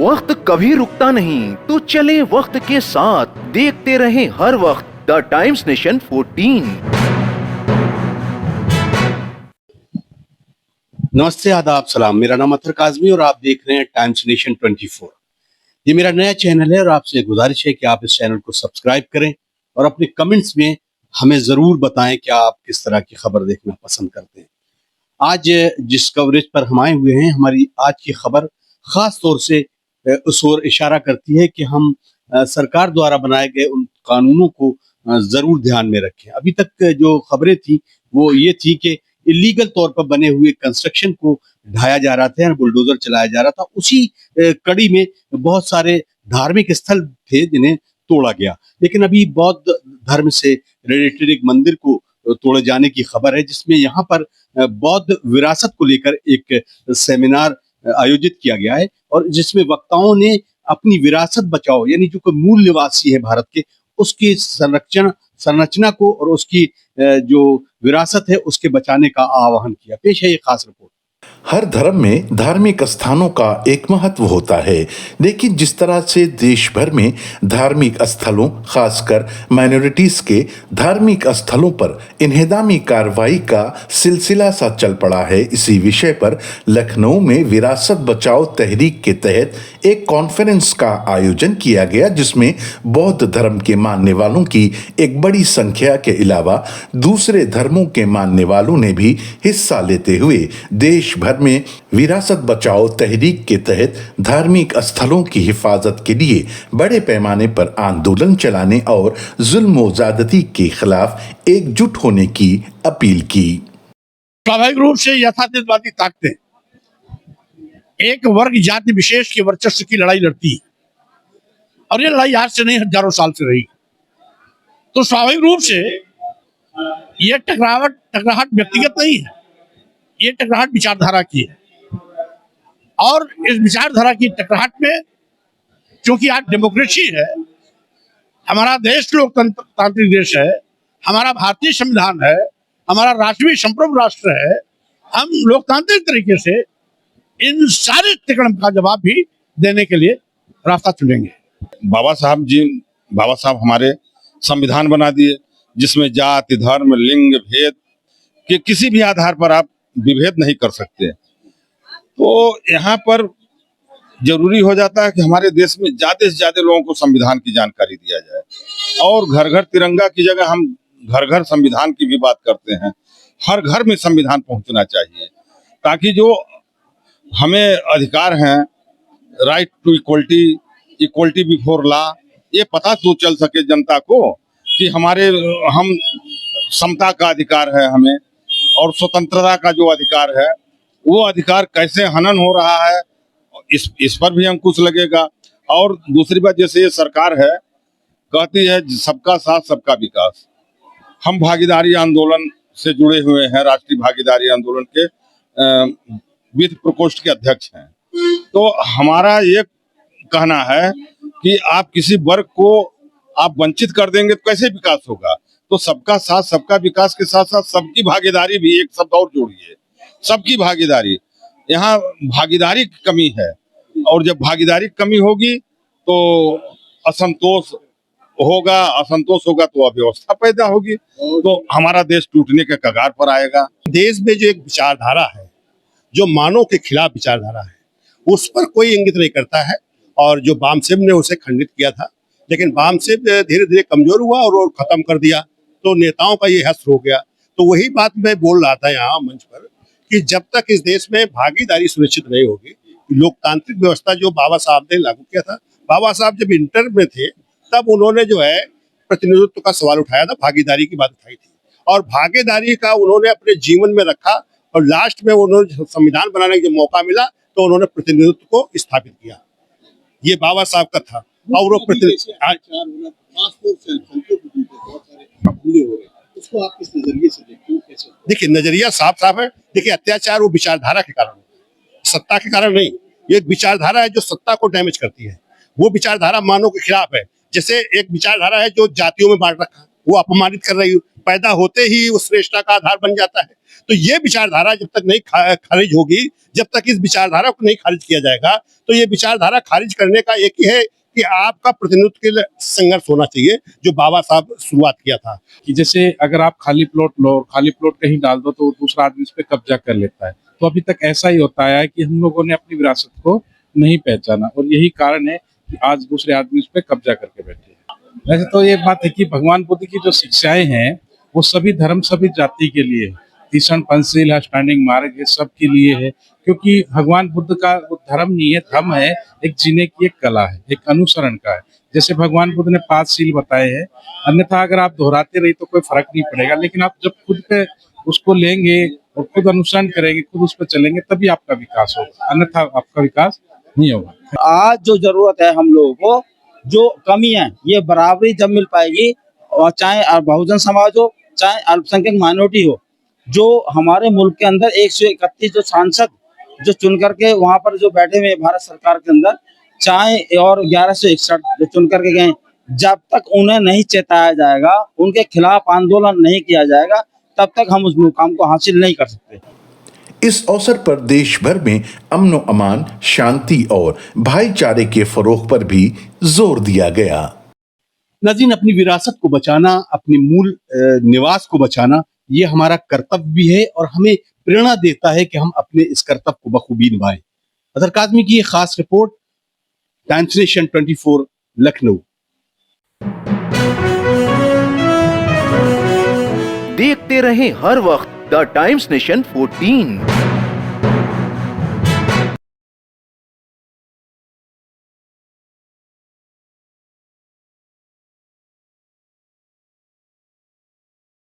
वक्त कभी रुकता नहीं, तो चले वक्त के साथ, देखते रहे हर वक्त द टाइम्स नेशन 14। नमस्ते, आदाब, सलाम। मेरा नाम अतर काजमी और आप देख रहे हैं टाइम्स नेशन 24। ये मेरा नया चैनल है और आपसे गुजारिश है कि आप इस चैनल को सब्सक्राइब करें और अपने कमेंट्स में हमें जरूर बताएं कि आप किस तरह की खबर देखना पसंद करते हैं। आज जिस कवरेज पर हम आए हुए हैं, हमारी आज की खबर खास तौर से उस ओर इशारा करती है कि हम सरकार द्वारा बनाए गए उन कानूनों को जरूर ध्यान में रखें। अभी तक जो खबरें थी वो ये थी कि इलीगल तौर पर बने हुए कंस्ट्रक्शन को ढाया जा रहा था, बुलडोजर चलाया जा रहा था। उसी कड़ी में बहुत सारे धार्मिक स्थल थे जिन्हें तोड़ा गया। लेकिन अभी बौद्ध धर्म से रिलेटेड एक मंदिर को तोड़े जाने की खबर है, जिसमें यहाँ पर बौद्ध विरासत को लेकर एक सेमिनार आयोजित किया गया है और जिसमें वक्ताओं ने अपनी विरासत बचाओ, यानी जो कोई मूल निवासी है भारत के, उसकी संरचना को और उसकी जो विरासत है उसके बचाने का आह्वान किया। पेश है ये खास रिपोर्ट। हर धर्म में धार्मिक स्थानों का एक महत्व होता है, लेकिन जिस तरह से देश भर में धार्मिक स्थलों, खासकर माइनॉरिटीज के धार्मिक स्थलों पर इन्हेदामी कार्रवाई का सिलसिला सा चल पड़ा है, इसी विषय पर लखनऊ में विरासत बचाओ तहरीक के तहत एक कॉन्फ्रेंस का आयोजन किया गया, जिसमें बौद्ध धर्म के मानने वालों की एक बड़ी संख्या के अलावा दूसरे धर्मों के मानने वालों ने भी हिस्सा लेते हुए देश भर में विरासत बचाओ तहरीक के तहत धार्मिक स्थलों की हिफाजत के लिए बड़े पैमाने पर आंदोलन चलाने और जुल्म व ज्यादती के खिलाफ एकजुट होने की अपील की। स्वाभाविक रूप से यथार्थवादी ताकतें एक वर्ग जाति विशेष के वर्चस्व की लड़ाई लड़ती है और ये लड़ाई आज से नहीं, हजारों साल से रही। तो स्वाभाविक रूप से ये टकराहट व्यक्तिगत नहीं है, ये टकराहट विचारधारा की है। और इस विचारधारा की टकराहट में, क्योंकि आज डेमोक्रेसी है, हमारा देश लोकतांत्रिक देश है, हमारा भारतीय संविधान है, हमारा राष्ट्रीय संप्रभु राष्ट्र है, हम लोकतांत्रिक तरीके से इन सारे अतिक्रमण का जवाब भी देने के लिए रास्ता चुनेंगे। बाबा साहब हमारे संविधान बना दिए, जिसमें जाति, धर्म, लिंग भेद के किसी भी आधार पर आप विभेद नहीं कर सकते। तो यहाँ पर जरूरी हो जाता है कि हमारे देश में ज्यादा से ज्यादा लोगों को संविधान की जानकारी दिया जाए और घर घर तिरंगा की जगह हम घर घर संविधान की भी बात करते हैं। हर घर में संविधान पहुंचना चाहिए, ताकि जो हमें अधिकार हैं, right to equality before law, ये पता तो चल सके जनता को कि हम समता का अधिकार है हमें, और स्वतंत्रता का जो अधिकार है वो अधिकार कैसे हनन हो रहा है, इस पर भी अंकुश लगेगा। और दूसरी बात, जैसे ये सरकार है कहती है सबका साथ सबका विकास। हम भागीदारी आंदोलन से जुड़े हुए हैं, राष्ट्रीय भागीदारी आंदोलन के वित्त प्रकोष्ठ के अध्यक्ष हैं। तो हमारा ये कहना है कि आप किसी वर्ग को आप वंचित कर देंगे तो कैसे विकास होगा। तो सबका साथ सबका विकास के साथ साथ सबकी भागीदारी भी, एक शब्द और जोड़िए, सबकी भागीदारी। यहाँ भागीदारी की कमी है और जब भागीदारी की कमी होगी तो असंतोष होगा तो अव्यवस्था पैदा होगी, तो हमारा देश टूटने के कगार पर आएगा। देश में जो एक विचारधारा है, जो मानव के खिलाफ विचारधारा है, उस पर कोई इंगित नहीं करता है। और जो बामसेब ने उसे खंडित किया था, लेकिन बामसेब धीरे धीरे कमजोर हुआ और वो खत्म कर दिया, तो नेताओं का ये हश्र हो गया। तो वही बात मैं बोल रहा था यहाँ मंच पर कि जब तक इस देश में भागीदारी सुनिश्चित नहीं होगी, लोकतांत्रिक व्यवस्था जो बाबा साहब ने लागू किया था, बाबा साहब जब इंटर में थे तब उन्होंने जो है प्रतिनिधित्व का सवाल उठाया था, भागीदारी की बात उठाई थी और भागीदारी का उन्होंने अपने जीवन में रखा और लास्ट में उन्होंने संविधान बनाने का मौका मिला तो उन्होंने प्रतिनिधित्व को स्थापित किया। ये बाबा साहब का था। और वो उसको आप किस नजरिए से देखते हो, कैसे? देखिए, नजरिया साफ है। देखिए, अत्याचार वो विचारधारा के कारण, सत्ता के कारण नहीं। ये विचारधारा है जो सत्ता को डैमेज करती है। वो विचारधारा मानव के खिलाफ है। जैसे एक विचारधारा है जो जातियों में बांट रखा, वो अपमानित कर रही, पैदा होते ही उस श्रेष्ठता का आधार बन जाता है। तो ये विचारधारा जब तक नहीं खारिज होगी, जब तक इस विचारधारा को नहीं खारिज किया जाएगा, तो ये विचारधारा खारिज करने का एक ही है कि आपका प्रतिनिधित्व के लिए संघर्ष होना चाहिए, जो बाबा साहब शुरुआत किया था। कि जैसे अगर आप खाली प्लॉट लो और खाली प्लॉट कहीं डाल दो तो दूसरा आदमी उस पर कब्जा कर लेता है। तो अभी तक ऐसा ही होता है कि हम लोगों ने अपनी विरासत को नहीं पहचाना और यही कारण है कि आज दूसरे आदमी उस पर कब्जा करके बैठे हैं। वैसे तो ये बात है कि भगवान बुद्ध की जो शिक्षाएं हैं वो सभी धर्म सभी जाति के लिए है। तीक्ष्ण पंचशील है, स्टैंडिंग मार्ग है, सब के लिए है, क्योंकि भगवान बुद्ध का वो धर्म नहीं है, धर्म है एक जीने की एक कला है, एक अनुसरण का है। जैसे भगवान बुद्ध ने 5 शील बताए हैं, अन्यथा अगर आप दोहराते रही तो कोई फर्क नहीं पड़ेगा, लेकिन आप जब खुद पे उसको लेंगे और खुद अनुसरण करेंगे, खुद उस पर चलेंगे, तभी आपका विकास होगा, अन्यथा आपका विकास नहीं होगा। आज जो जरूरत है हम लोगों को, जो कमी है, ये बराबरी जब मिल पाएगी, और चाहे बहुजन समाज हो चाहे अल्पसंख्यक माइनॉरिटी हो, जो हमारे मुल्क के अंदर 131 जो सांसद जो चुन करके वहां पर जो बैठे हुए भारत सरकार के अंदर, चाहे और 1161 जो चुन करके गए, जब तक उन्हें नहीं चेताया जाएगा, उनके खिलाफ आंदोलन नहीं किया जाएगा, तब तक हम उस मुकाम को हासिल नहीं कर सकते। इस अवसर पर देश भर में अमन व अमान, शांति और भाईचारे के फरोग पर भी जोर दिया गया। नाज़रीन, अपनी विरासत को बचाना, अपने मूल निवास को बचाना, ये हमारा कर्तव्य भी है और हमें प्रेरणा देता है कि हम अपने इस कर्तव्य को बखूबी निभाएं। अदर काज़मी की ये खास रिपोर्ट, टाइम्स नेशन 24, लखनऊ। देखते रहें हर वक्त द टाइम्स नेशन 14।